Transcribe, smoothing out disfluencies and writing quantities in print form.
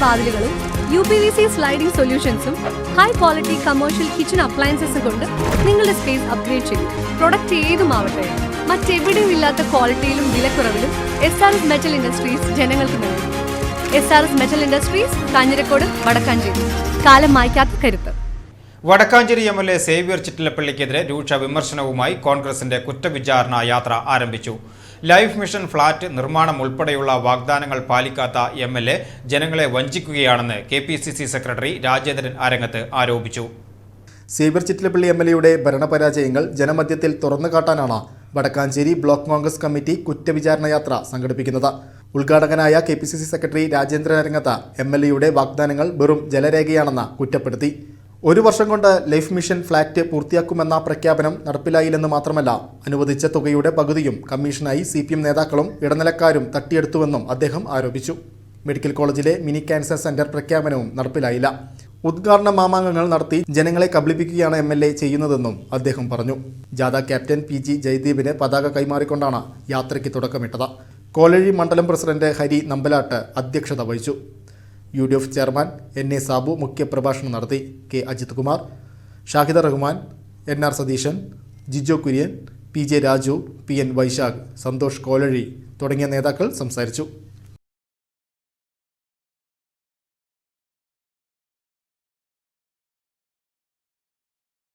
വാതിലുകളും UPVC sliding സൊല്യൂഷൻസും high quality commercial kitchen അപ്ലയൻസസും കൊണ്ട് നിങ്ങളുടെ സ്പേസ് അപ്ഗ്രേഡ് ചെയ്യും. പ്രൊഡക്റ്റ് ഏതുമാവട്ടെ, മറ്റെവിടെയും ഇല്ലാത്ത ക്വാളിറ്റിയിലും വിലക്കുറവിലും SRS മെറ്റൽ ഇൻഡസ്ട്രീസ് ജനങ്ങൾക്ക് നൽകും. SRS metal industries, Kanjirakode, Vadakkanchery. കാലം മായ്ക്കാത്ത കരുത്ത്. വടക്കാഞ്ചേരി MLA സേവ്യർ ചിറ്റിലപ്പള്ളിക്കെതിരെ രൂക്ഷ വിമർശനവുമായി കോൺഗ്രസിന്റെ കുറ്റവിചാരണ യാത്ര ആരംഭിച്ചു. ലൈഫ് മിഷൻ ഫ്ളാറ്റ് നിർമ്മാണം ഉൾപ്പെടെയുള്ള വാഗ്ദാനങ്ങൾ പാലിക്കാത്ത MLA ജനങ്ങളെ വഞ്ചിക്കുകയാണെന്ന് KPCC സെക്രട്ടറി രാജേന്ദ്രൻ ആരംഗത്ത് ആരോപിച്ചു. സേവ്യർ ചിറ്റിലപ്പള്ളി MLAയുടെ ഭരണപരാജയങ്ങൾ ജനമധ്യത്തിൽ തുറന്നുകാട്ടാനാണ് വടക്കാഞ്ചേരി ബ്ലോക്ക് കോൺഗ്രസ് കമ്മിറ്റി കുറ്റവിചാരണ യാത്ര സംഘടിപ്പിക്കുന്നത്. ഉദ്ഘാടകനായ KPCC സെക്രട്ടറി രാജേന്ദ്രൻ ആരംഗത്ത് MLAയുടെ വാഗ്ദാനങ്ങൾ വെറും ജലരേഖയാണെന്ന് കുറ്റപ്പെടുത്തി. 1 വർഷം കൊണ്ട് ലൈഫ് മിഷൻ ഫ്ളാറ്റ് പൂർത്തിയാക്കുമെന്ന പ്രഖ്യാപനം നടപ്പിലായില്ലെന്ന് മാത്രമല്ല, അനുവദിച്ച തുകയുടെ പകുതിയും കമ്മീഷനായി CPM നേതാക്കളും ഇടനിലക്കാരും തട്ടിയെടുത്തുവെന്നും അദ്ദേഹം ആരോപിച്ചു. മെഡിക്കൽ കോളേജിലെ മിനി ക്യാൻസർ സെന്റർ പ്രഖ്യാപനവും നടപ്പിലായില്ല. ഉദ്ഘാടന മാമാങ്കങ്ങൾ നടത്തി ജനങ്ങളെ കബളിപ്പിക്കുകയാണ് MLA ചെയ്യുന്നതെന്നും അദ്ദേഹം പറഞ്ഞു. ജാഥ ക്യാപ്റ്റൻ PG ജയദീപിന് പതാക കൈമാറിക്കൊണ്ടാണ് യാത്രയ്ക്ക് തുടക്കമിട്ടത്. കോലഴി മണ്ഡലം പ്രസിഡന്റ് ഹരി നമ്പലാട്ട് അധ്യക്ഷത വഹിച്ചു. UDF ചെയർമാൻ NA സാബു മുഖ്യപ്രഭാഷണം നടത്തി. K Ajith Kumar, Shahida Rahman, NR Satheesan, Jijo Kurian, PJ Raju, PN Vaishakh, Santhosh Kolazhy തുടങ്ങിയ നേതാക്കൾ സംസാരിച്ചു.